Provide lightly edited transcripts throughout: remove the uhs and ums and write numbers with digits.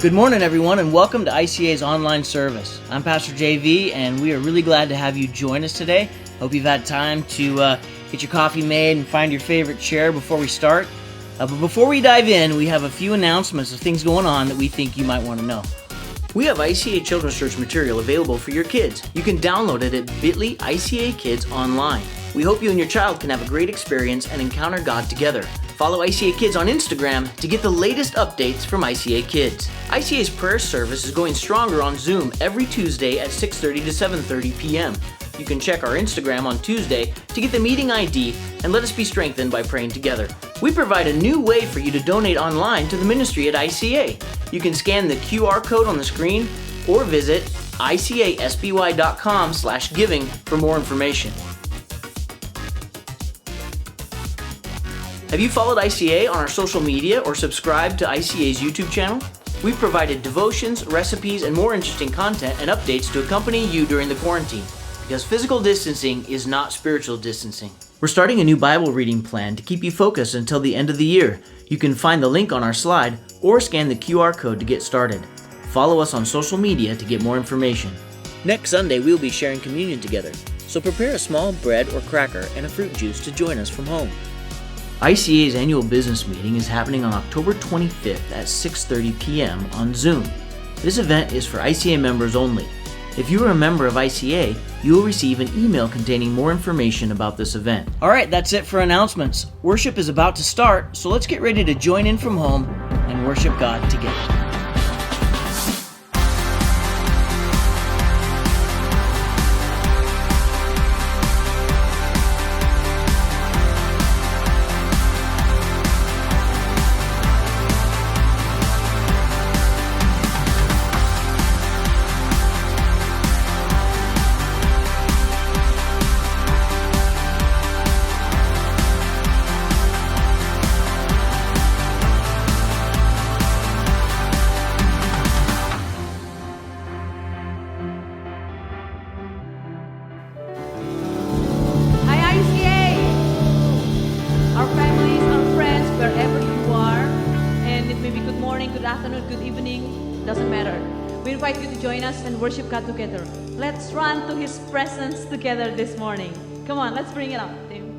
Good morning, everyone, and welcome to ICA's online service. I'm Pastor JV, and we are really glad to have you join us today. Hope you've had time to get your coffee made and find your favorite chair before we start. But before we dive in, we have a few announcements of things going on that we think you might want to know. We have ICA Children's Church material available for your kids. You can download it at bit.ly ICA Kids Online. We hope you and your child can have a great experience and encounter God together. Follow ICA Kids on Instagram to get the latest updates from ICA Kids. ICA's prayer service is going stronger on Zoom every Tuesday at 6:30 to 7:30 p.m. You can check our Instagram on Tuesday to get the meeting ID and let us be strengthened by praying together. We provide a new way for you to donate online to the ministry at ICA. You can scan the QR code on the screen or visit icasby.com/giving for more information. Have you followed ICA on our social media or subscribed to ICA's YouTube channel? We've provided devotions, recipes, and more interesting content and updates to accompany you during the quarantine, because physical distancing is not spiritual distancing. We're starting a new Bible reading plan to keep you focused until the end of the year. You can find the link on our slide or scan the QR code to get started. Follow us on social media to get more information. Next Sunday, we'll be sharing communion together, so prepare a small bread or cracker and a fruit juice to join us from home. ICA's annual business meeting is happening on October 25th at 6:30 p.m. on Zoom. This event is for ICA members only. If you are a member of ICA, you will receive an email containing more information about this event. All right, that's it for announcements. Worship is about to start, so let's get ready to join in from home and worship God together. Worship God together. Let's run to His presence together this morning. Come on, let's bring it up, Tim.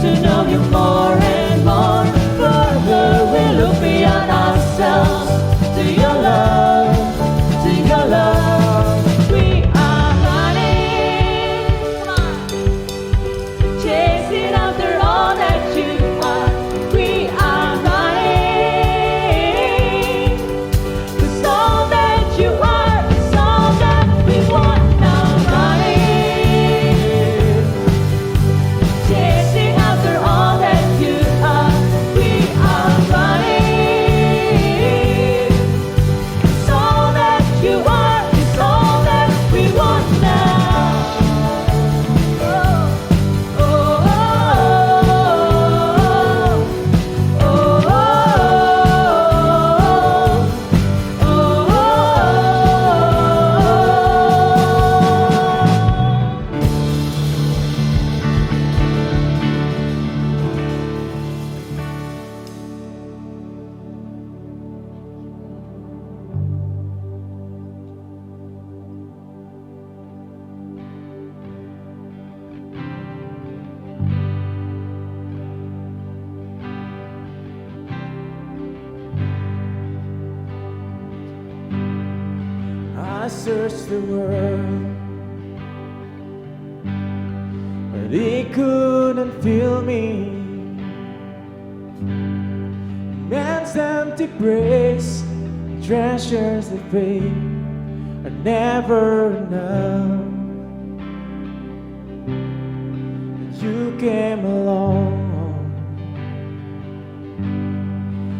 to know you more and more. Further we look beyond ourselves to your love, to your love. We are running, chasing after all that you are. We are running, 'cause all that you are is all that we want. Now running, chasing after all that you are. We are running, 'cause all that you are is all that we want now. Oh, oh, oh, oh, oh, oh, I searched the world, but it couldn't fill me. Man's empty praise, treasures that fade are never enough. You came along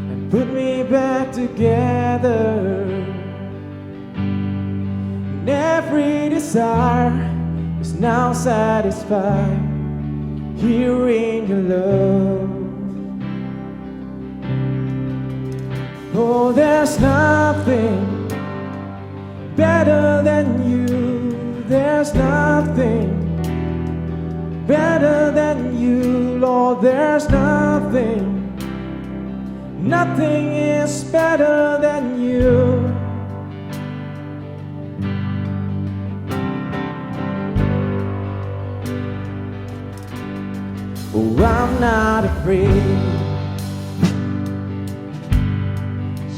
and put me back together. And every desire is now satisfied here in your love. Oh, there's nothing better than you. There's nothing better than you, Lord. There's nothing is better than you. Oh, I'm not afraid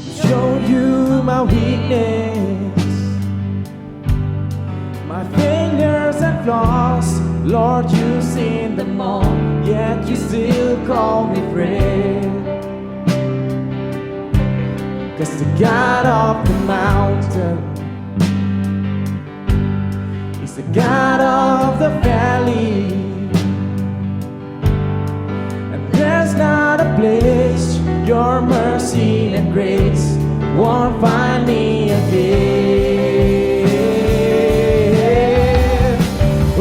to show you my weakness, my failures and flaws. Lord, you've seen them all, yet you still call me friend. 'Cause the God of the mountain is the God of the valley. There's not a place your mercy and grace won't find me again.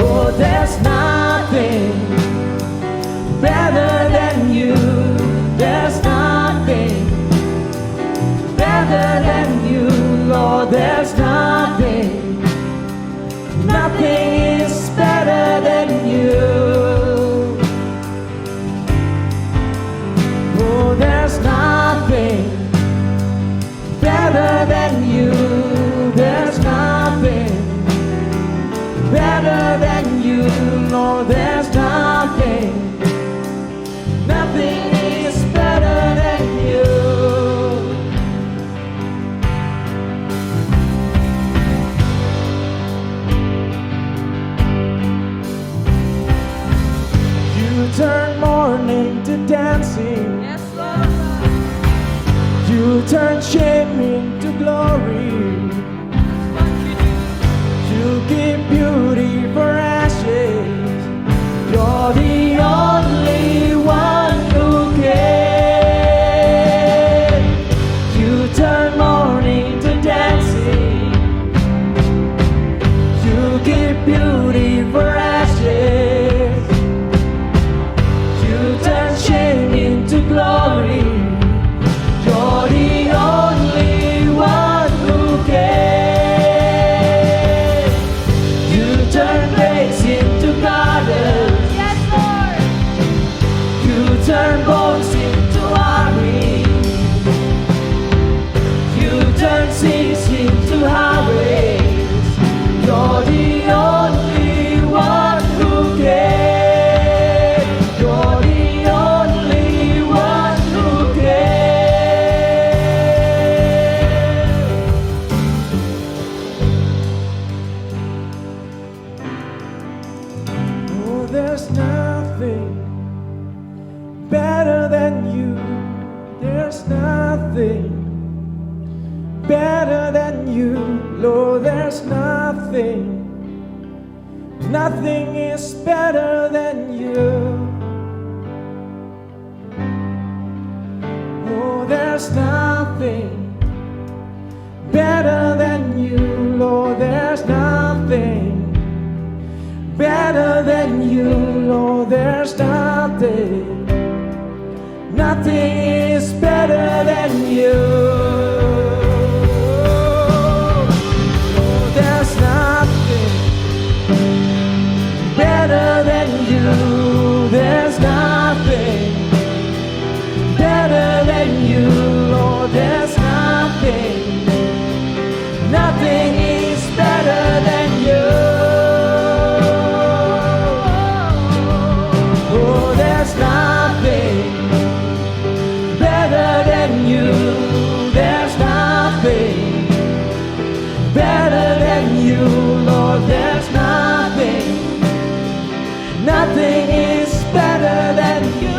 Oh, there's nothing better than you. There's nothing better than you, Lord. There's nothing is better than you. There's nothing better than you. There's nothing better than you, Lord. There's nothing is better than you. You turn mourning to dancing. You turn shame into glory. You give beauty for ashes. You're the only one who can. You turn mourning to dancing. You give beauty for ashes. You turn shame into glory. You're the only one who can. You turn grace into gardens. Yes, Lord. You turn bones into armies. You turn seas into highways. You're the only one who can. You're the nothing better than you, Lord. There's nothing. Nothing is better than you. Oh, there's nothing better than you, Lord. There's nothing better than you, Lord. There's nothing. Nothing is better than you. Oh, there's nothing better than you. There's nothing better than you, Lord. There's nothing. Nothing is better than you. Oh, there's nothing better than you. There's nothing better than you, Lord. There's nothing. Nothing is better than you.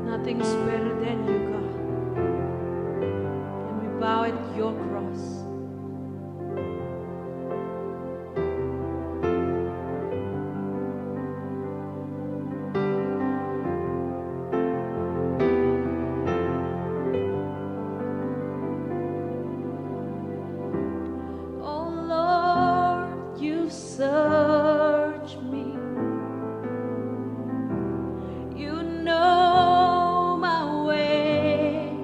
Nothing's better than you, God. And we bow at your cross. Oh Lord, you search me. You know my way.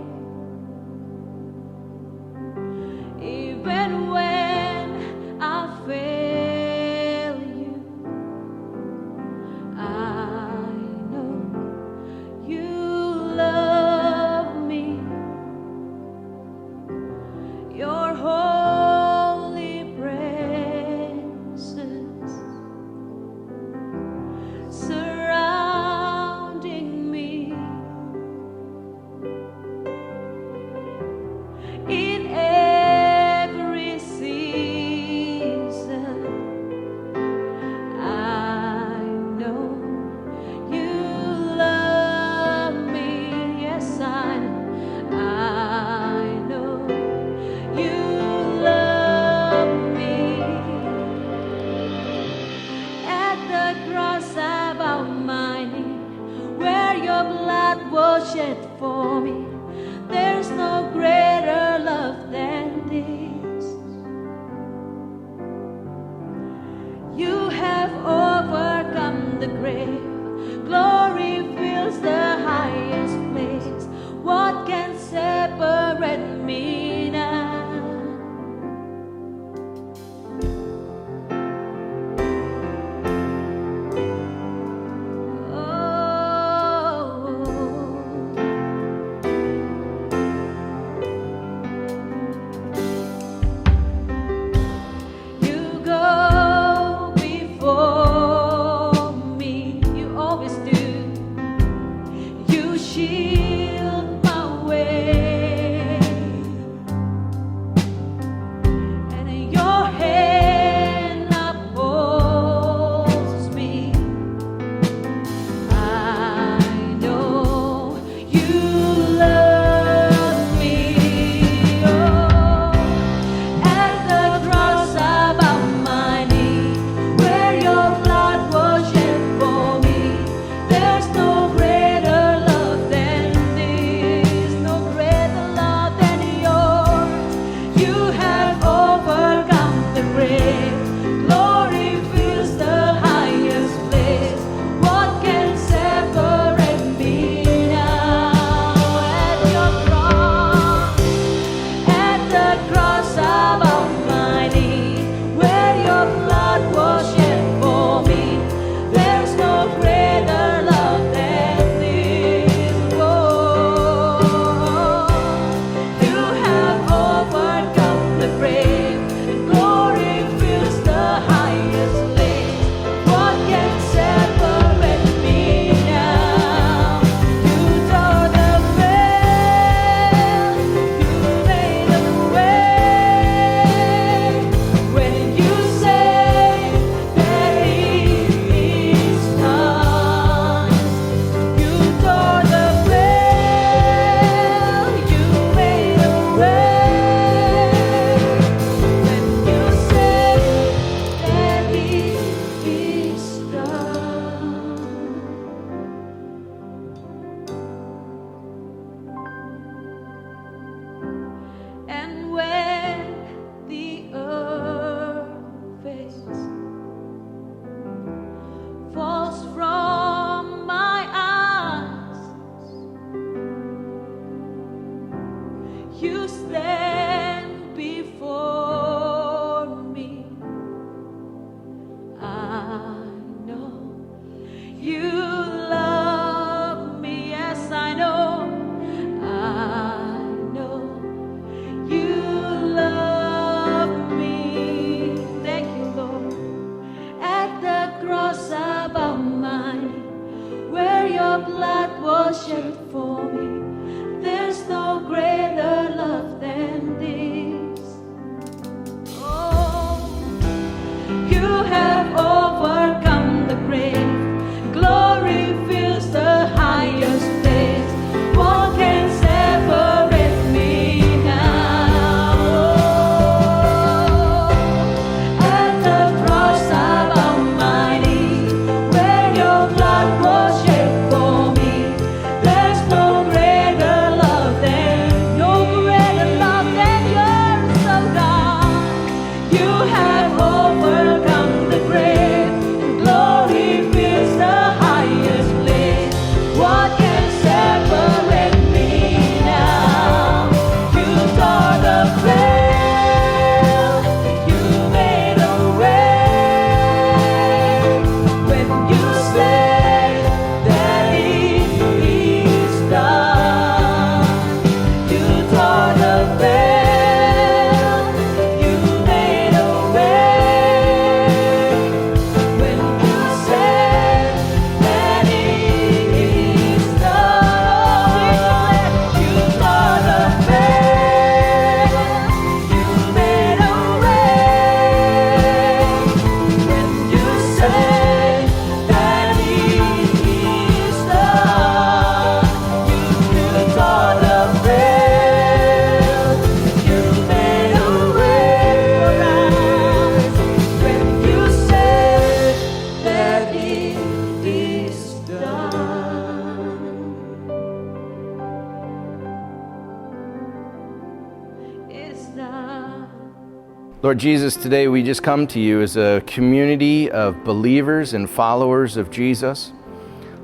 Lord Jesus, today we just come to you as a community of believers and followers of Jesus.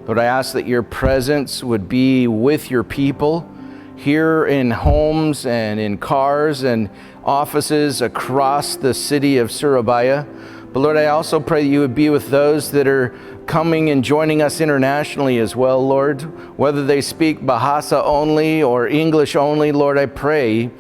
Lord, I ask that your presence would be with your people here in homes and in cars and offices across the city of Surabaya. But Lord, I also pray that you would be with those that are coming and joining us internationally as well, Lord. Whether they speak Bahasa only or English only, Lord, I pray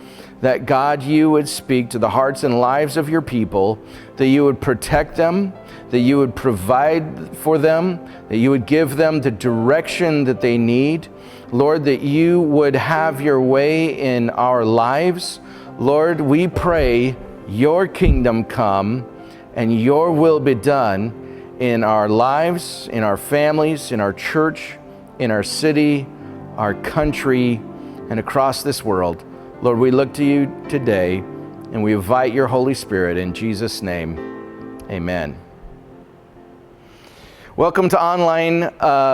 that God, you would speak to the hearts and lives of your people, that you would protect them, that you would provide for them, that you would give them the direction that they need. Lord, that you would have your way in our lives. Lord, we pray your kingdom come and your will be done in our lives, in our families, in our church, in our city, our country, and across this world. Lord, we look to you today and we invite your Holy Spirit in Jesus' name. Amen. Welcome to online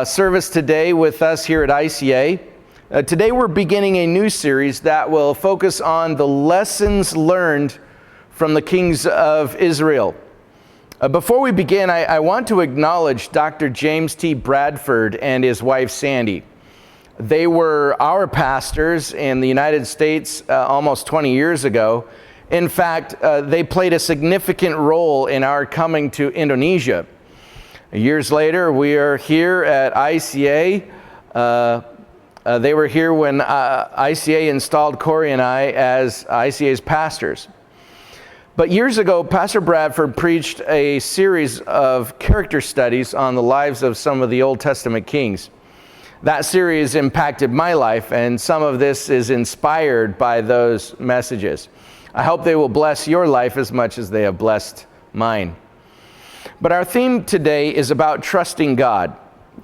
service today with us here at ICA. Today we're beginning a new series that will focus on the lessons learned from the kings of Israel. Before we begin, I want to acknowledge Dr. James T. Bradford and his wife Sandy. They were our pastors in the United States almost 20 years ago. In fact, they played a significant role in our coming to Indonesia. Years later, we are here at ICA. They were here when ICA installed Corey and I as ICA's pastors. But years ago, Pastor Bradford preached a series of character studies on the lives of some of the Old Testament kings. That series impacted my life, and some of this is inspired by those messages. I hope they will bless your life as much as they have blessed mine. But our theme today is about trusting God.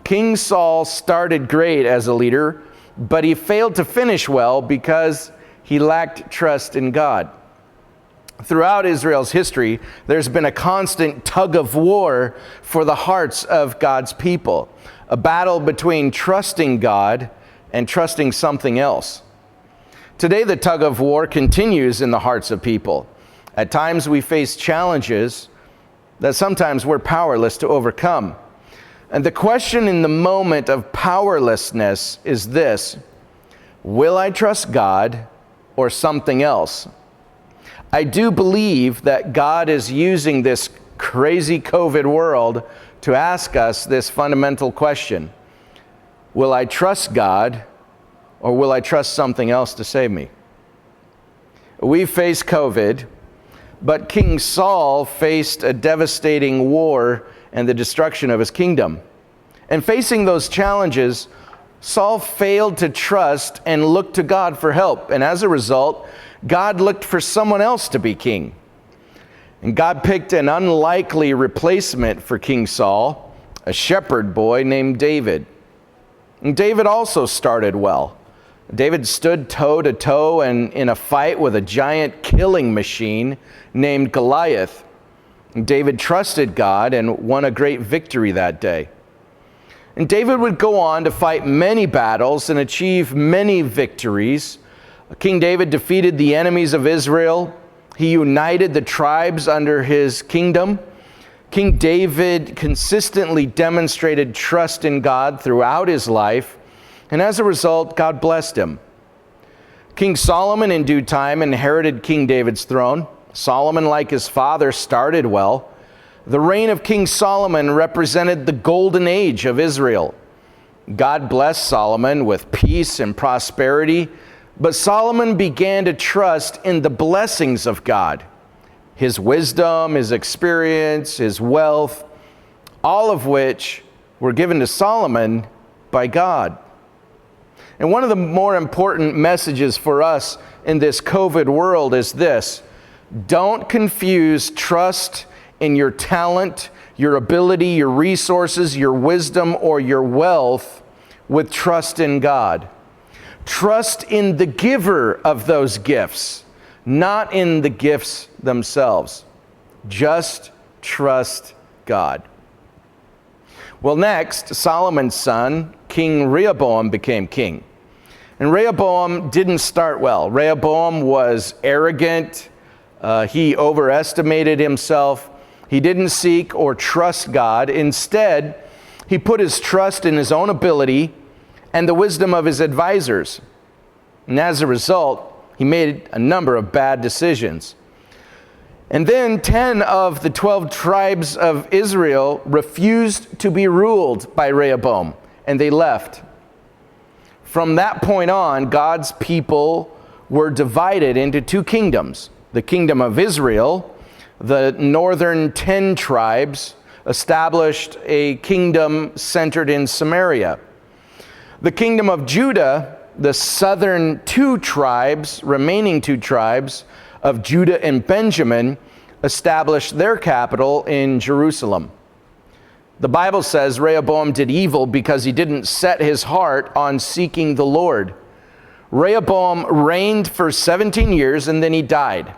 King Saul started great as a leader, but he failed to finish well because he lacked trust in God. Throughout Israel's history, there's been a constant tug of war for the hearts of God's people, a battle between trusting God and trusting something else. Today, the tug of war continues in the hearts of people. At times, we face challenges that sometimes we're powerless to overcome. And the question in the moment of powerlessness is this: will I trust God or something else? I do believe that God is using this crazy COVID world to ask us this fundamental question: will I trust God or will I trust something else to save me? We face COVID, but King Saul faced a devastating war and the destruction of his kingdom. And facing those challenges, Saul failed to trust and look to God for help. And as a result, God looked for someone else to be king. And God picked an unlikely replacement for King Saul, a shepherd boy named David. And David also started well. David stood toe to toe and in a fight with a giant killing machine named Goliath. David trusted God and won a great victory that day. And David would go on to fight many battles and achieve many victories. King David defeated the enemies of Israel. He united the tribes under his kingdom. King David consistently demonstrated trust in God throughout his life, and as a result, God blessed him. King Solomon, in due time, inherited King David's throne. Solomon, like his father, started well. The reign of King Solomon represented the golden age of Israel. God blessed Solomon with peace and prosperity, but Solomon began to trust in the blessings of God. His wisdom, his experience, his wealth, all of which were given to Solomon by God. And one of the more important messages for us in this COVID world is this: don't confuse trust in your talent, your ability, your resources, your wisdom, or your wealth with trust in God. Trust in the giver of those gifts, not in the gifts themselves. Just trust God. Well, next, Solomon's son, King Rehoboam, became king. And Rehoboam didn't start well. Rehoboam was arrogant, He overestimated himself. He didn't seek or trust God. Instead, he put his trust in his own ability and the wisdom of his advisors. And as a result, he made a number of bad decisions. And then 10 of the 12 tribes of Israel refused to be ruled by Rehoboam, and they left. From that point on, God's people were divided into two kingdoms. The kingdom of Israel, the northern 10 tribes, established a kingdom centered in Samaria. The kingdom of Judah, the southern remaining two tribes of Judah and Benjamin, established their capital in Jerusalem. The Bible says Rehoboam did evil because he didn't set his heart on seeking the Lord. Rehoboam reigned for 17 years and then he died.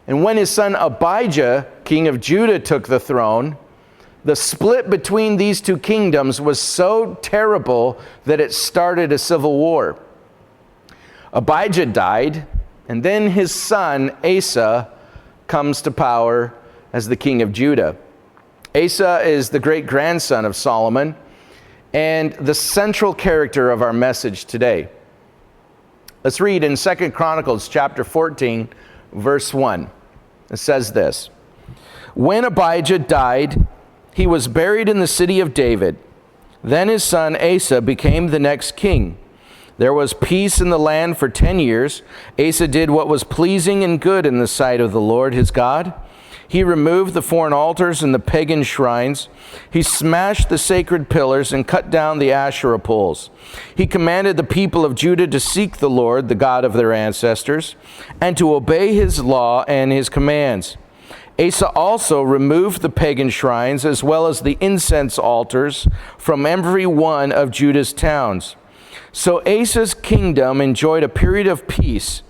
And when his son Abijah, king of Judah, took the throne, the split between these two kingdoms was so terrible that it started a civil war. Abijah died, and then his son Asa comes to power as the king of Judah. Asa is the great-grandson of Solomon and the central character of our message today. Let's read in 2 Chronicles chapter 14, verse 1. It says this: "When Abijah died, he was buried in the city of David. Then his son Asa became the next king. There was peace in the land for 10 years. Asa did what was pleasing and good in the sight of the Lord his God. He removed the foreign altars and the pagan shrines. He smashed the sacred pillars and cut down the Asherah poles. He commanded the people of Judah to seek the Lord, the God of their ancestors, and to obey his law and his commands. Asa also removed the pagan shrines as well as the incense altars from every one of Judah's towns. So Asa's kingdom enjoyed a period of peace.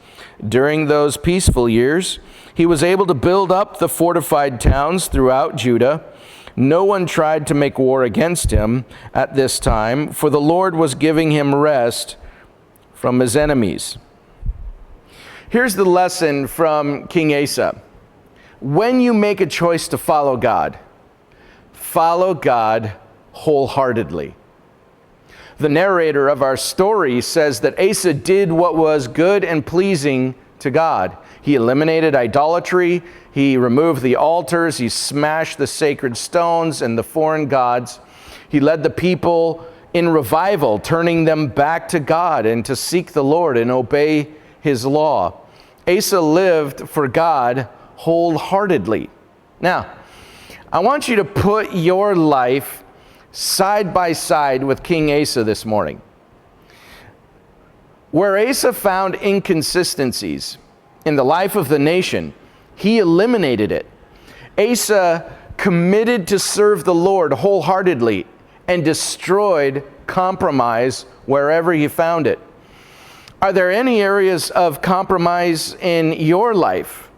During those peaceful years, he was able to build up the fortified towns throughout Judah. No one tried to make war against him at this time, for the Lord was giving him rest from his enemies." Here's the lesson from King Asa. When you make a choice to follow God wholeheartedly. The narrator of our story says that Asa did what was good and pleasing to God. He eliminated idolatry, he removed the altars, he smashed the sacred stones and the foreign gods. He led the people in revival, turning them back to God and to seek the Lord and obey his law. Asa lived for God wholeheartedly. Now, I want you to put your life side by side with King Asa this morning. Where Asa found inconsistencies in the life of the nation, he eliminated it. Asa committed to serve the Lord wholeheartedly and destroyed compromise wherever he found it. Are there any areas of compromise in your life?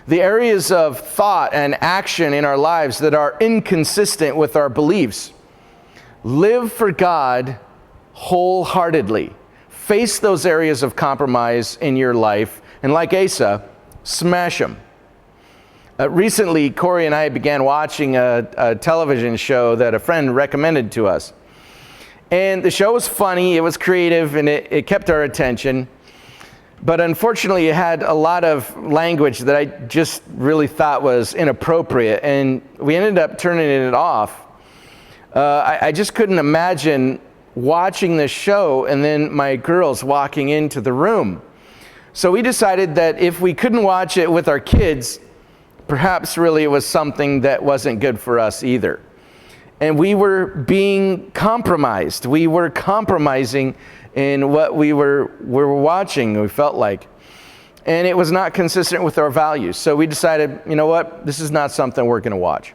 The areas of thought and action in our lives that are inconsistent with our beliefs? Live for God wholeheartedly. Face those areas of compromise in your life, and like Asa, smash them. Recently, Corey and I began watching a television show that a friend recommended to us. And the show was funny, it was creative, and it kept our attention. But unfortunately, it had a lot of language that I just really thought was inappropriate, and we ended up turning it off. I just couldn't imagine watching this show and then my girls walking into the room. So we decided that if we couldn't watch it with our kids, perhaps really it was something that wasn't good for us either. And we were being compromised. We were compromising in what we were watching, we felt like. And it was not consistent with our values. So we decided, you know what, this is not something we're going to watch.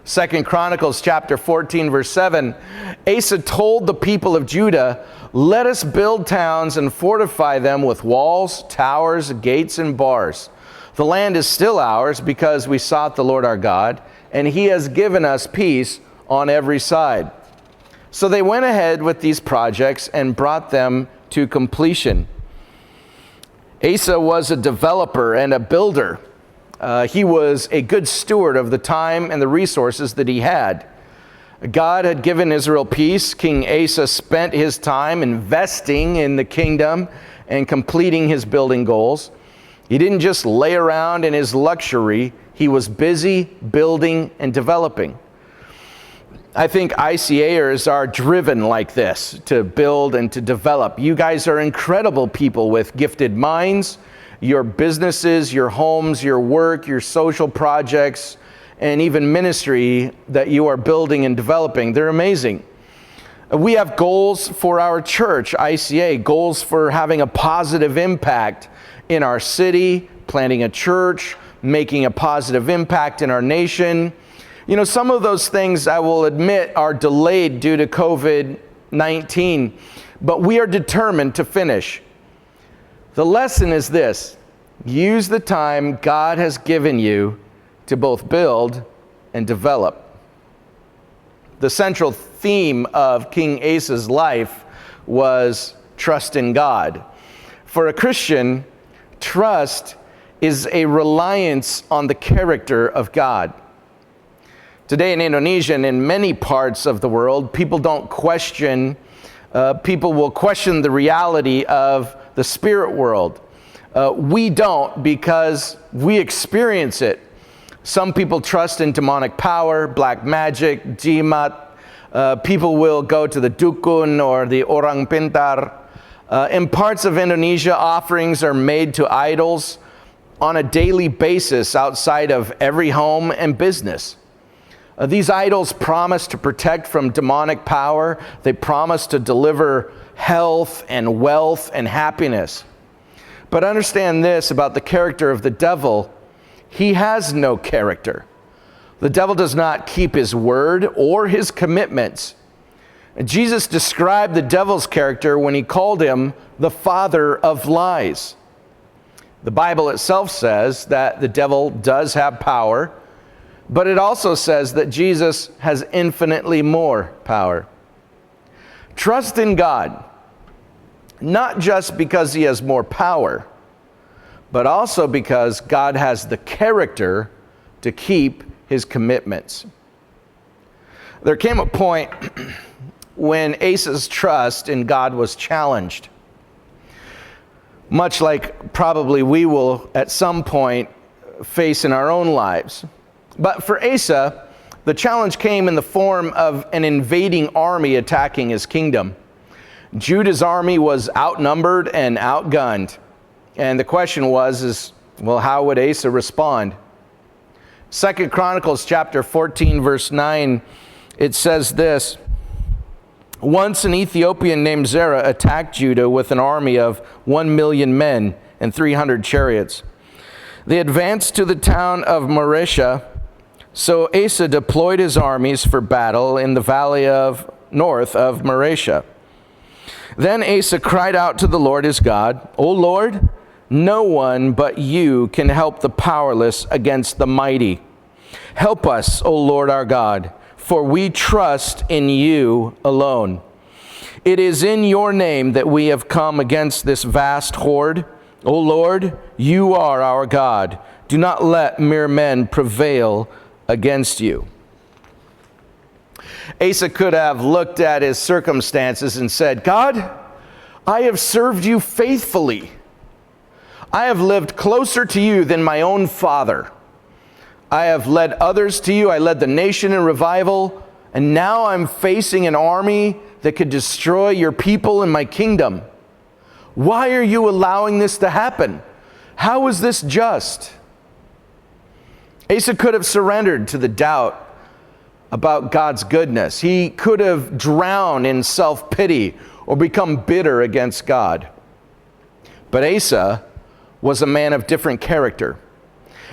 2 Chronicles chapter 14, verse 7, Asa told the people of Judah, "Let us build towns and fortify them with walls, towers, gates, and bars. The land is still ours because we sought the Lord our God, and he has given us peace on every side." So they went ahead with these projects and brought them to completion. Asa was a developer and a builder. He was a good steward of the time and the resources that he had. God had given Israel peace. King Asa spent his time investing in the kingdom and completing his building goals. He didn't just lay around in his luxury. He was busy building and developing. I think ICAers are driven like this, to build and to develop. You guys are incredible people with gifted minds. Your businesses, your homes, your work, your social projects, and even ministry that you are building and developing, they're amazing. We have goals for our church, ICA, goals for having a positive impact in our city, planting a church, making a positive impact in our nation. You know, some of those things, I will admit, are delayed due to COVID-19, but we are determined to finish. The lesson is this: use the time God has given you to both build and develop. The central theme of King Asa's life was trust in God. For a Christian, trust is a reliance on the character of God. Today in Indonesia and in many parts of the world, people will question the reality of the spirit world. We don't, because we experience it. Some people trust in demonic power, black magic, jimat. People will go to the dukun or the orang pintar. In parts of Indonesia, offerings are made to idols on a daily basis outside of every home and business. These idols promise to protect from demonic power. They promise to deliver health and wealth and happiness. But understand this about the character of the devil: he has no character. The devil does not keep his word or his commitments. Jesus described the devil's character when he called him the father of lies. The Bible itself says that the devil does have power, but it also says that Jesus has infinitely more power. Trust in God, not just because he has more power, but also because God has the character to keep his commitments. There came a point when Asa's trust in God was challenged, much like probably we will at some point face in our own lives. But for Asa, the challenge came in the form of an invading army attacking his kingdom. Judah's army was outnumbered and outgunned. And the question was, how would Asa respond? 2 Chronicles chapter 14, verse 9, it says this: "Once an Ethiopian named Zerah attacked Judah with an army of 1 million men and 300 chariots. They advanced to the town of Maresha, so Asa deployed his armies for battle in the valley north of Maresha. Then Asa cried out to the Lord his God, 'O Lord, no one but you can help the powerless against the mighty. Help us, O Lord our God, for we trust in you alone. It is in your name that we have come against this vast horde. O Lord, you are our God. Do not let mere men prevail against you.'" Asa could have looked at his circumstances and said, "God, I have served you faithfully. I have lived closer to you than my own father. I have led others to you. I led the nation in revival, and now I'm facing an army that could destroy your people and my kingdom. Why are you allowing this to happen? How is this just?" Asa could have surrendered to the doubt about God's goodness. He could have drowned in self-pity or become bitter against God. But Asa was a man of different character.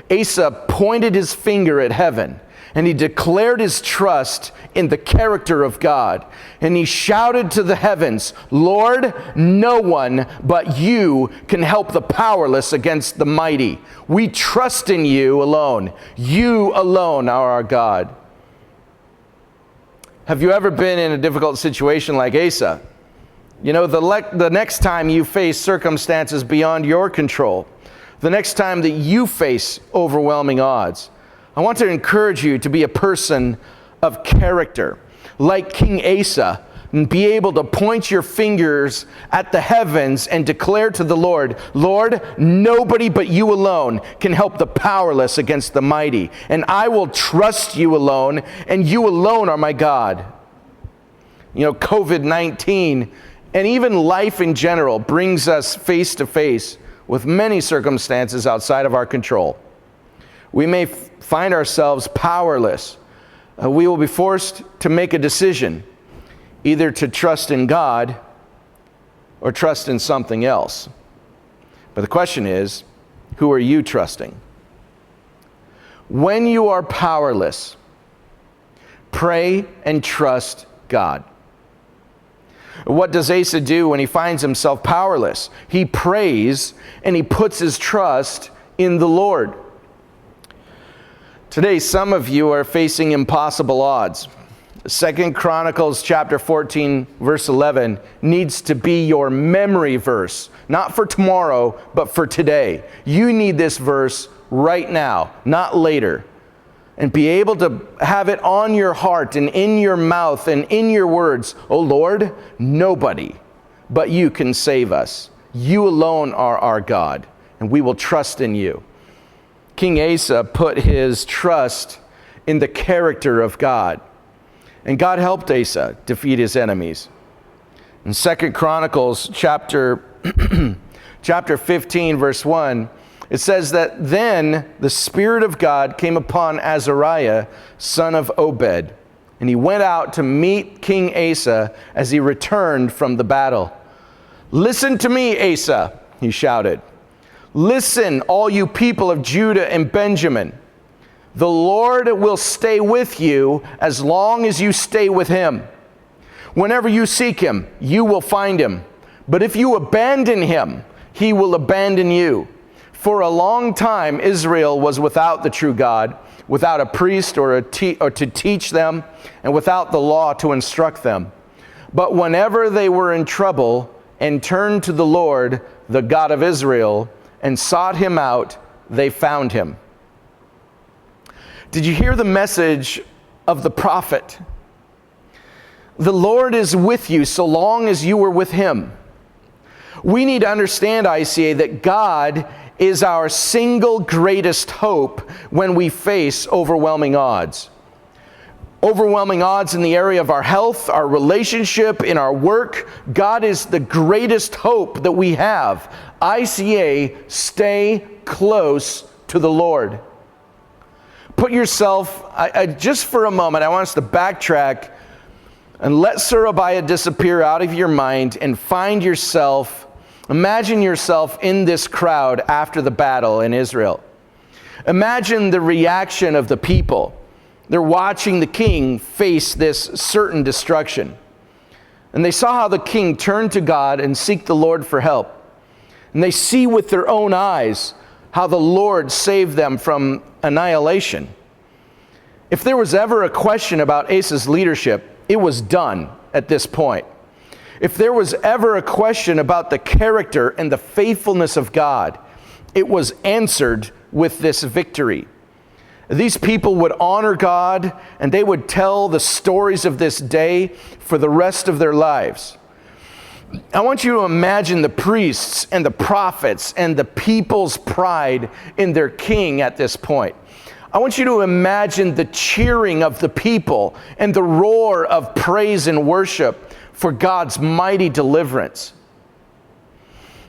Asa pointed his finger at heaven, and he declared his trust in the character of God. And he shouted to the heavens, "Lord, no one but you can help the powerless against the mighty. We trust in you alone. You alone are our God." Have you ever been in a difficult situation like Asa? You know, the next time you face circumstances beyond your control, the next time that you face overwhelming odds, I want to encourage you to be a person of character, like King Asa, and be able to point your fingers at the heavens and declare to the Lord, Lord, nobody but you alone can help the powerless against the mighty, and I will trust you alone, and you alone are my God. You know, COVID-19 and even life in general brings us face to face with many circumstances outside of our control. We may find ourselves powerless. We will be forced to make a decision, either to trust in God or trust in something else. But the question is, who are you trusting? When you are powerless, pray and trust God. What does Asa do when he finds himself powerless? He prays and he puts his trust in the Lord. Today, some of you are facing impossible odds. 2 Chronicles chapter 14, verse 11 needs to be your memory verse, not for tomorrow, but for today. You need this verse right now, not later. And be able to have it on your heart and in your mouth and in your words. Oh Lord, nobody but you can save us. You alone are our God, and we will trust in you. King Asa put his trust in the character of God. And God helped Asa defeat his enemies. In 2 Chronicles chapter 15, verse 1, it says that then the Spirit of God came upon Azariah, son of Obed, and he went out to meet King Asa as he returned from the battle. Listen to me, Asa, he shouted. Listen, all you people of Judah and Benjamin. The Lord will stay with you as long as you stay with him. Whenever you seek him, you will find him. But if you abandon him, he will abandon you. For a long time, Israel was without the true God, without a priest or to teach them, and without the law to instruct them. But whenever they were in trouble and turned to the Lord, the God of Israel, and sought him out, they found him. Did you hear the message of the prophet? The Lord is with you so long as you are with him. We need to understand, ICA, that God is our single greatest hope when we face overwhelming odds. Overwhelming odds in the area of our health, our relationship, in our work. God is the greatest hope that we have. ICA, stay close to the Lord. Put yourself, just for a moment, I want us to backtrack and let Surabiah disappear out of your mind and find yourself, imagine yourself in this crowd after the battle in Israel. Imagine the reaction of the people. They're watching the king face this certain destruction. And they saw how the king turned to God and seek the Lord for help. And they see with their own eyes how the Lord saved them from annihilation. If there was ever a question about Asa's leadership, it was done at this point. If there was ever a question about the character and the faithfulness of God, it was answered with this victory. These people would honor God, and they would tell the stories of this day for the rest of their lives. I want you to imagine the priests and the prophets and the people's pride in their king at this point. I want you to imagine the cheering of the people and the roar of praise and worship for God's mighty deliverance.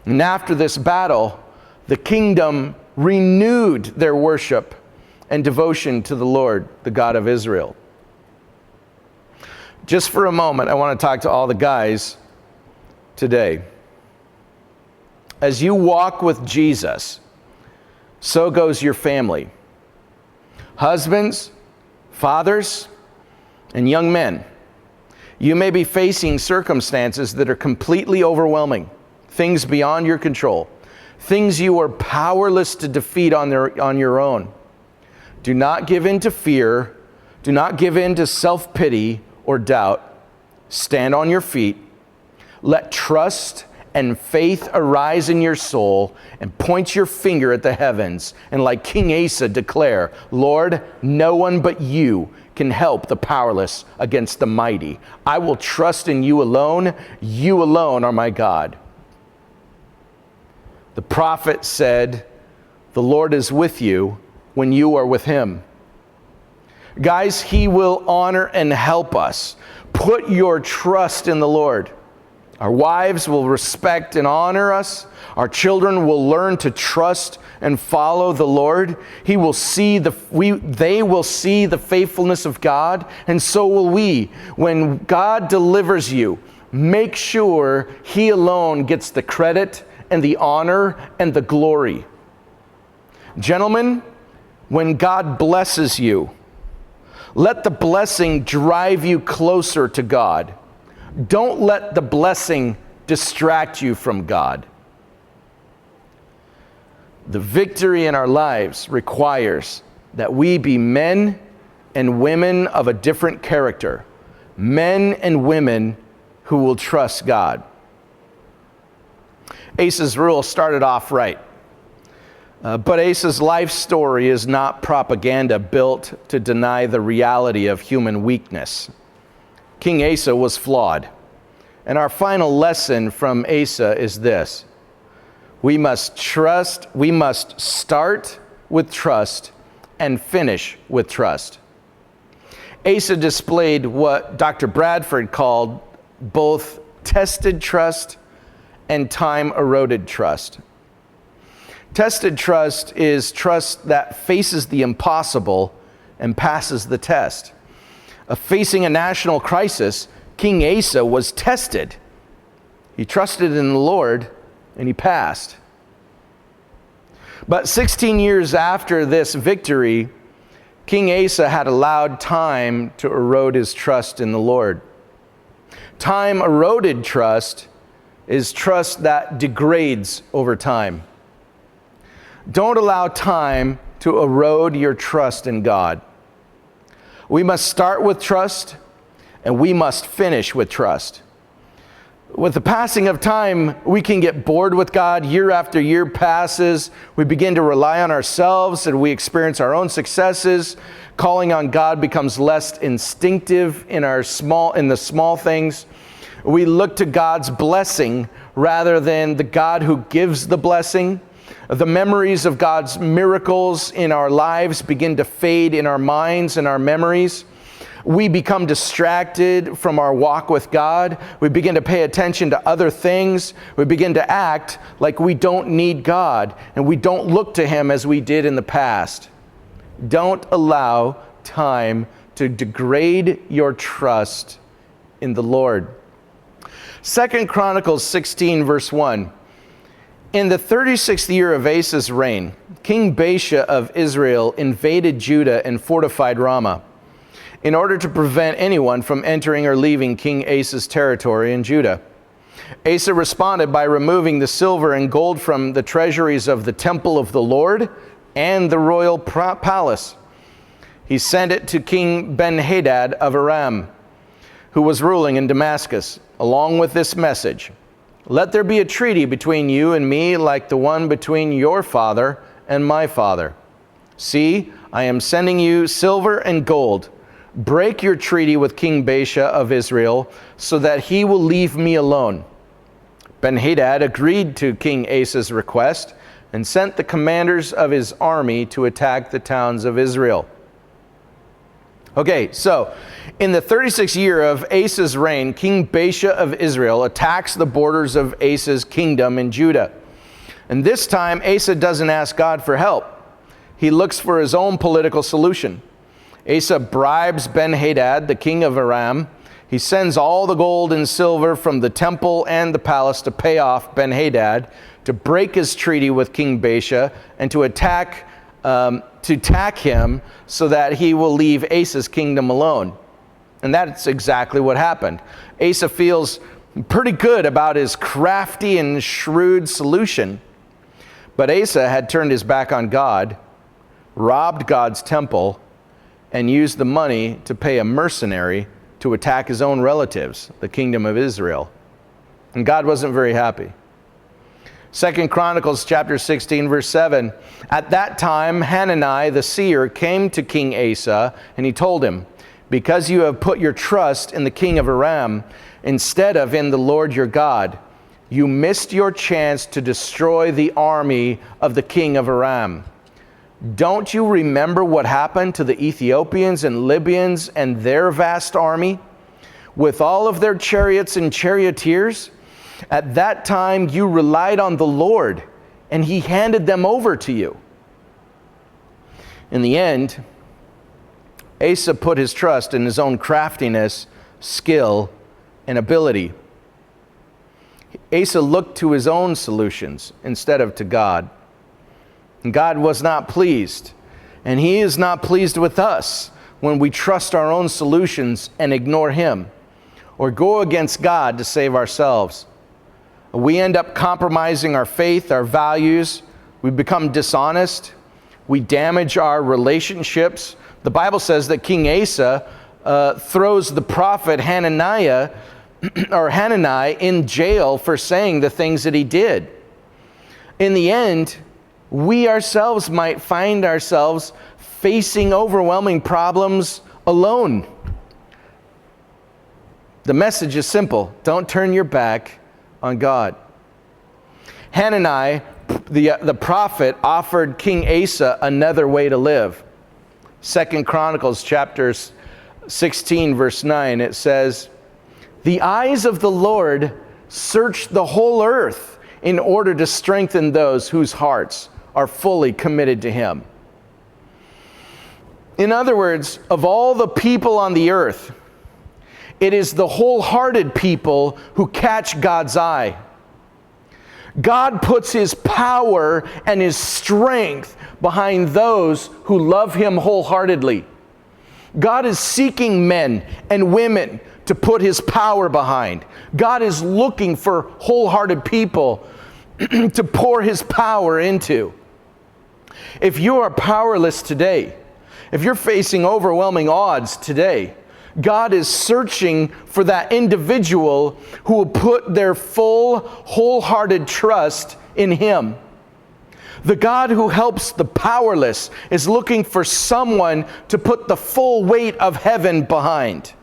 And after this battle, the kingdom renewed their worship and devotion to the Lord, the God of Israel. Just for a moment, I want to talk to all the guys today. As you walk with Jesus, so goes your family. Husbands, fathers, and young men, you may be facing circumstances that are completely overwhelming, things beyond your control, things you are powerless to defeat on your own. Do not give in to fear. Do not give in to self-pity or doubt. Stand on your feet. Let trust and faith arise in your soul, and point your finger at the heavens, and like King Asa declare, Lord, no one but you can help the powerless against the mighty. I will trust in you alone. You alone are my God. The prophet said, the Lord is with you when you are with him. Guys, he will honor and help us. Put your trust in the Lord. Our wives will respect and honor us. Our children will learn to trust and follow the Lord. They will see the faithfulness of God, and so will we. When God delivers you, make sure he alone gets the credit and the honor and the glory. Gentlemen, when God blesses you, let the blessing drive you closer to God. Don't let the blessing distract you from God. The victory in our lives requires that we be men and women of a different character, men and women who will trust God. Asa's rule started off right. But Asa's life story is not propaganda built to deny the reality of human weakness. King Asa was flawed. And our final lesson from Asa is this. We must start with trust and finish with trust. Asa displayed what Dr. Bradford called both tested trust and time-eroded trust. Tested trust is trust that faces the impossible and passes the test. Facing a national crisis, King Asa was tested. He trusted in the Lord and he passed. But 16 years after this victory, King Asa had allowed time to erode his trust in the Lord. Time-eroded trust is trust that degrades over time. Don't allow time to erode your trust in God. We must start with trust, and we must finish with trust. With the passing of time, we can get bored with God. Year after year passes. We begin to rely on ourselves, and we experience our own successes. Calling on God becomes less instinctive in the small things. We look to God's blessing rather than the God who gives the blessing. The memories of God's miracles in our lives begin to fade in our minds and our memories. We become distracted from our walk with God. We begin to pay attention to other things. We begin to act like we don't need God, and we don't look to him as we did in the past. Don't allow time to degrade your trust in the Lord. 2 Chronicles 16, verse 1. In the 36th year of Asa's reign, King Baasha of Israel invaded Judah and fortified Ramah in order to prevent anyone from entering or leaving King Asa's territory in Judah. Asa responded by removing the silver and gold from the treasuries of the temple of the Lord and the royal palace. He sent it to King Ben-Hadad of Aram, who was ruling in Damascus, along with this message. Let there be a treaty between you and me like the one between your father and my father. See, I am sending you silver and gold. Break your treaty with King Baasha of Israel so that he will leave me alone. Ben-Hadad agreed to King Asa's request and sent the commanders of his army to attack the towns of Israel. Okay, so in the 36th year of Asa's reign, King Baasha of Israel attacks the borders of Asa's kingdom in Judah. And this time, Asa doesn't ask God for help. He looks for his own political solution. Asa bribes Ben-Hadad, the king of Aram. He sends all the gold and silver from the temple and the palace to pay off Ben-Hadad, to break his treaty with King Baasha, and to attack him so that he will leave Asa's kingdom alone. And that's exactly what happened. Asa feels pretty good about his crafty and shrewd solution. But Asa had turned his back on God, robbed God's temple, and used the money to pay a mercenary to attack his own relatives, the kingdom of Israel. And God wasn't very happy. 2 Chronicles chapter 16, verse 7. At that time, Hanani the seer came to King Asa, and he told him, because you have put your trust in the king of Aram instead of in the Lord your God, you missed your chance to destroy the army of the king of Aram. Don't you remember what happened to the Ethiopians and Libyans and their vast army, with all of their chariots and charioteers? At that time you relied on the Lord, and he handed them over to you. In the end, Asa put his trust in his own craftiness, skill, and ability. Asa looked to his own solutions instead of to God. And God was not pleased, and he is not pleased with us when we trust our own solutions and ignore him, or go against God to save ourselves. We end up compromising our faith, our values. We become dishonest. We damage our relationships. The Bible says that King Asa throws the prophet Hanani in jail for saying the things that he did. In the end, we ourselves might find ourselves facing overwhelming problems alone. The message is simple. Don't turn your back on God. Hanani, the prophet, offered King Asa another way to live. 2 Chronicles chapter 16, verse 9, it says, the eyes of the Lord search the whole earth in order to strengthen those whose hearts are fully committed to him. In other words, of all the people on the earth, it is the wholehearted people who catch God's eye. God puts his power and his strength behind those who love him wholeheartedly. God is seeking men and women to put his power behind. God is looking for wholehearted people to pour his power into. If you are powerless today, if you're facing overwhelming odds today, God is searching for that individual who will put their full, wholehearted trust in him. The God who helps the powerless is looking for someone to put the full weight of heaven behind.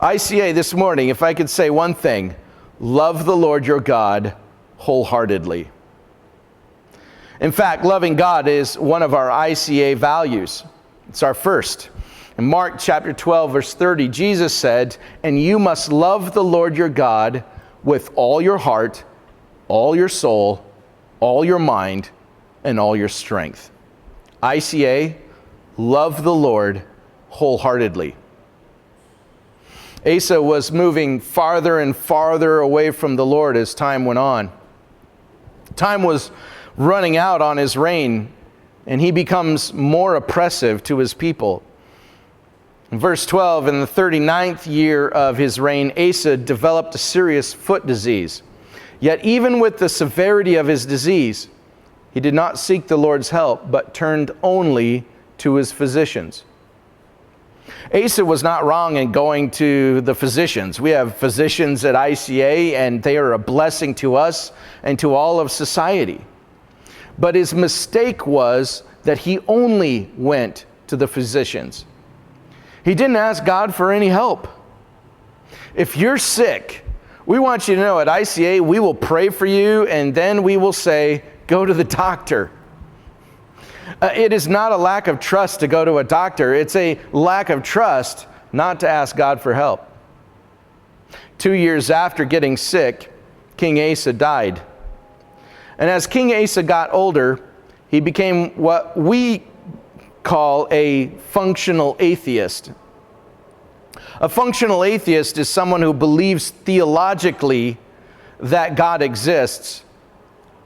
ICA this morning, if I could say one thing, love the Lord your God wholeheartedly. In fact, loving God is one of our ICA values. It's our first. In Mark chapter 12, verse 30, Jesus said, and you must love the Lord your God with all your heart, all your soul, all your mind, and all your strength. ICA, love the Lord wholeheartedly. Asa was moving farther and farther away from the Lord as time went on. Time was running out on his reign, and he becomes more oppressive to his people. In verse 12, in the 39th year of his reign, Asa developed a serious foot disease. Yet even with the severity of his disease, he did not seek the Lord's help, but turned only to his physicians. Asa was not wrong in going to the physicians. We have physicians at ICA, and they are a blessing to us and to all of society. But his mistake was that he only went to the physicians. He didn't ask God for any help. If you're sick, we want you to know at ICA, we will pray for you, and then we will say, go to the doctor. It is not a lack of trust to go to a doctor. It's a lack of trust not to ask God for help. 2 years after getting sick, King Asa died. And as King Asa got older, he became what we call a functional atheist. A functional atheist is someone who believes theologically that God exists,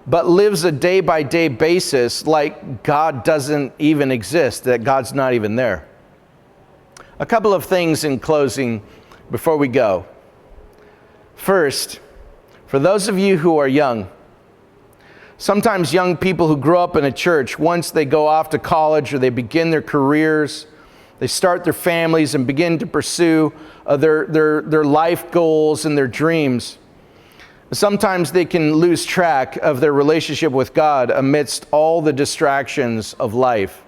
but lives a day-by-day basis like God doesn't even exist, that God's not even there. A couple of things in closing before we go. First, for those of you who are young, sometimes young people who grow up in a church, once they go off to college or they begin their careers, They start their families and begin to pursue their life goals and their dreams. Sometimes they can lose track of their relationship with God amidst all the distractions of life.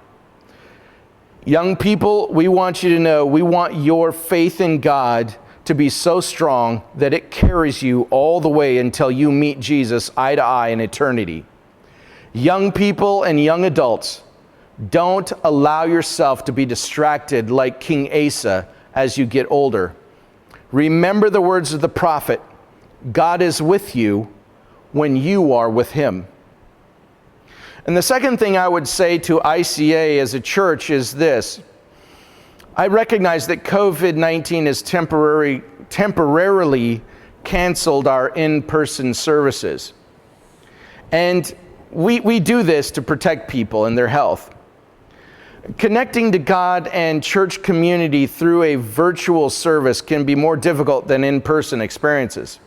Young people, we want you to know, we want your faith in God to be so strong that it carries you all the way until you meet Jesus eye to eye in eternity. Young people and young adults, don't allow yourself to be distracted like King Asa as you get older. Remember the words of the prophet, God is with you when you are with him. And the second thing I would say to ICA as a church is this. I recognize that COVID-19 has temporarily canceled our in-person services. And we do this to protect people and their health. Connecting to God and church community through a virtual service can be more difficult than in-person experiences.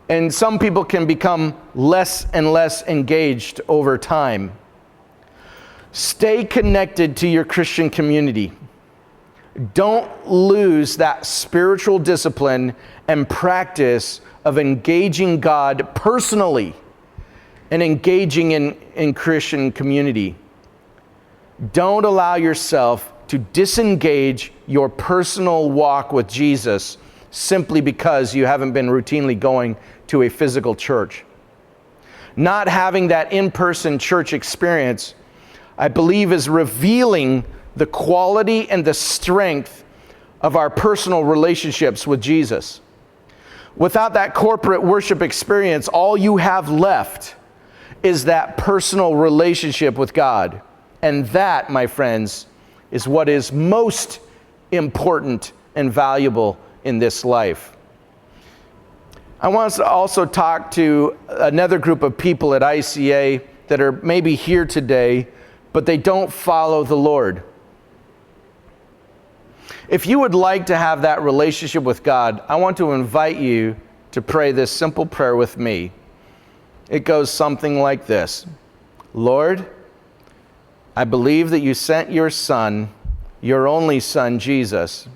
And some people can become less and less engaged over time. Stay connected to your Christian community. Don't lose that spiritual discipline and practice of engaging God personally and engaging in Christian community. Don't allow yourself to disengage your personal walk with Jesus simply because you haven't been routinely going to a physical church. Not having that in-person church experience, I believe, is revealing the quality and the strength of our personal relationships with Jesus. Without that corporate worship experience, all you have left is that personal relationship with God. And that, my friends, is what is most important and valuable in this life. I want us to also talk to another group of people at ICA that are maybe here today, but they don't follow the Lord. If you would like to have that relationship with God, I want to invite you to pray this simple prayer with me. It goes something like this. Lord, I believe that you sent your Son, your only Son, Jesus,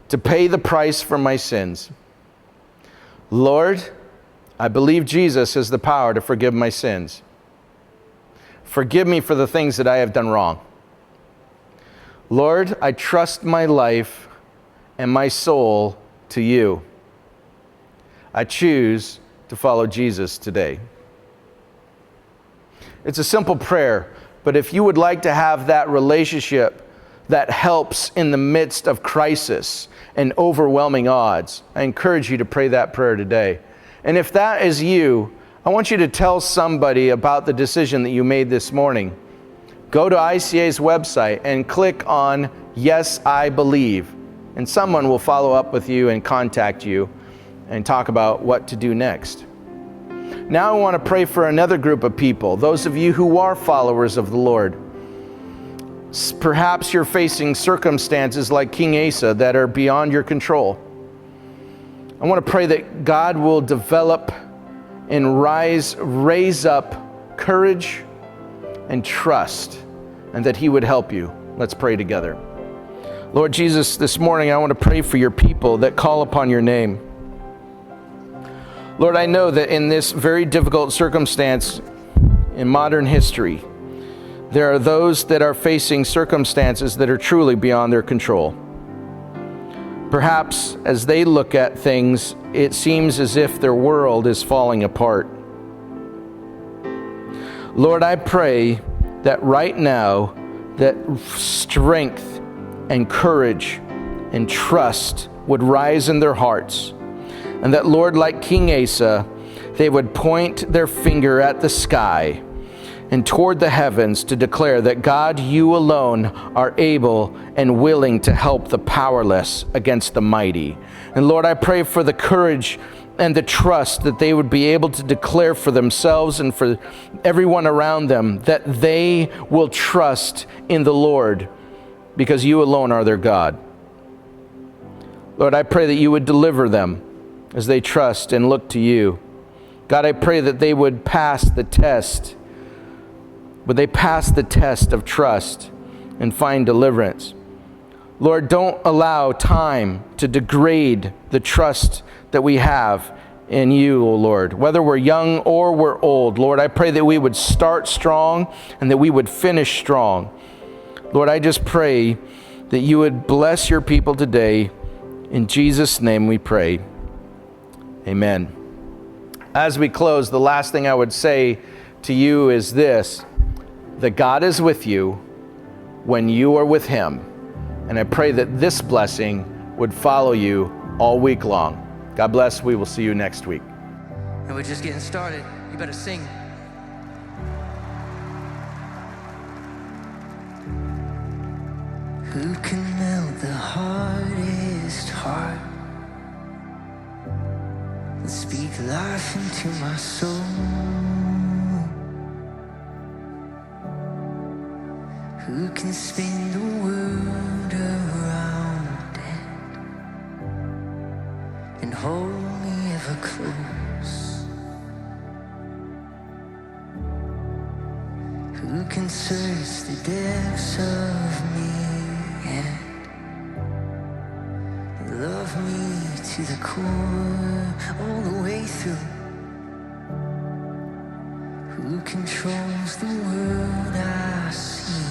to pay the price for my sins. Lord, I believe Jesus has the power to forgive my sins. Forgive me for the things that I have done wrong. Lord, I trust my life and my soul to you. I choose to follow Jesus today. It's a simple prayer, but if you would like to have that relationship that helps in the midst of crisis and overwhelming odds, I encourage you to pray that prayer today. And if that is you, I want you to tell somebody about the decision that you made this morning. Go to ICA's website and click on Yes, I Believe, and someone will follow up with you and contact you and talk about what to do next. Now I want to pray for another group of people, those of you who are followers of the Lord. Perhaps you're facing circumstances like King Asa that are beyond your control. I want to pray that God will develop and raise up courage and trust, and that He would help you. Let's pray together. Lord Jesus, this morning I want to pray for your people that call upon your name. Lord, I know that in this very difficult circumstance in modern history, there are those that are facing circumstances that are truly beyond their control. Perhaps as they look at things, it seems as if their world is falling apart. Lord, I pray that right now, that strength and courage and trust would rise in their hearts. And that, Lord, like King Asa, they would point their finger at the sky and toward the heavens to declare that, God, you alone are able and willing to help the powerless against the mighty. And Lord, I pray for the courage and the trust that they would be able to declare for themselves and for everyone around them that they will trust in the Lord because you alone are their God. Lord, I pray that you would deliver them as they trust and look to you. God, I pray that they would pass the test. Would they pass the test of trust and find deliverance. Lord, don't allow time to degrade the trust that we have in you, O Lord. Whether we're young or we're old, Lord, I pray that we would start strong and that we would finish strong. Lord, I just pray that you would bless your people today. In Jesus' name we pray. Amen. As we close, the last thing I would say to you is this, that God is with you when you are with him. And I pray that this blessing would follow you all week long. God bless. We will see you next week. And we're just getting started. You better sing. Who can melt the hardest heart and speak life into my soul? Who can spin the world around it and hold me ever close? Who can search the depths of me and love me to the core, all the way through? Who controls the world I see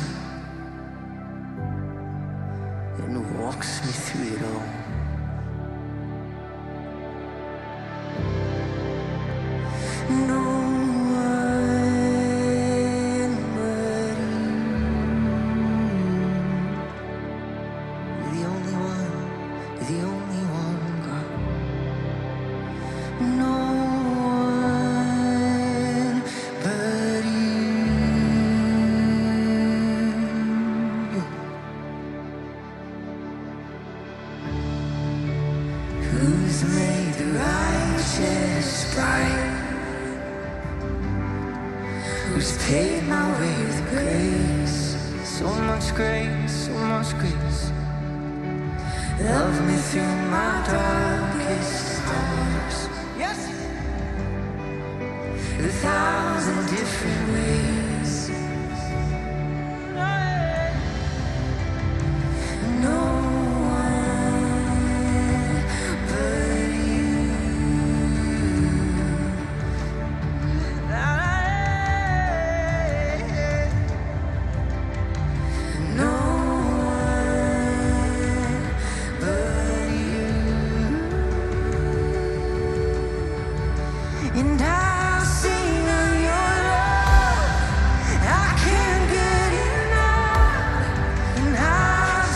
and walks me through it all? No one but you. You're the only one, God. No one but you. Who's made the righteous bright? Who's paid my way with grace? So much grace, so much grace. Love me through my darkest hours. Yes! 1,000 different ways. No one but you. No one but you. And I'll sing of your love. I can't get enough. And I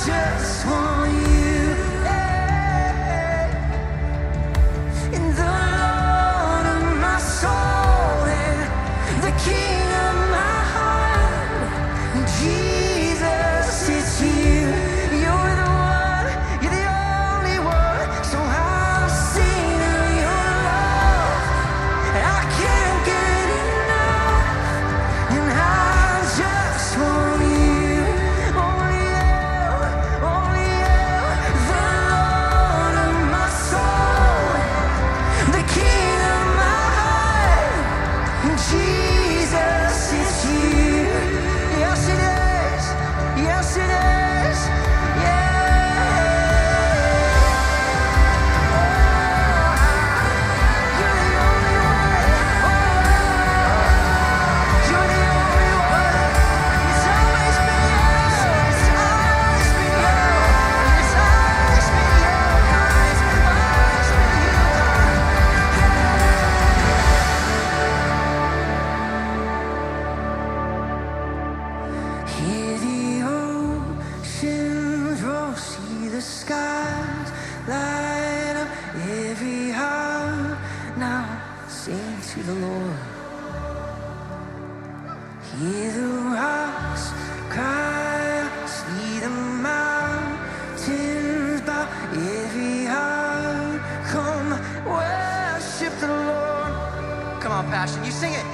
just want you. And the Lord of my soul and the King of my heart. Jesus, it's you. You're the one. You're the only one. So I'll sing of your love. I can't get enough. And I just want you. Only you. Only you. The Lord of my soul. The King of my heart. Jesus, it's you. Yes, it is. Yes, it is. Yeah. You're the only one. You're the only one. It's always been you. It's always been you. It's always been you. It's always been you. Hear the oceans roar, see the skies light up, every heart now sing to the Lord. Hear the rocks cry out, see the mountains bow, every heart come worship the Lord. Come on, Passion, you sing it.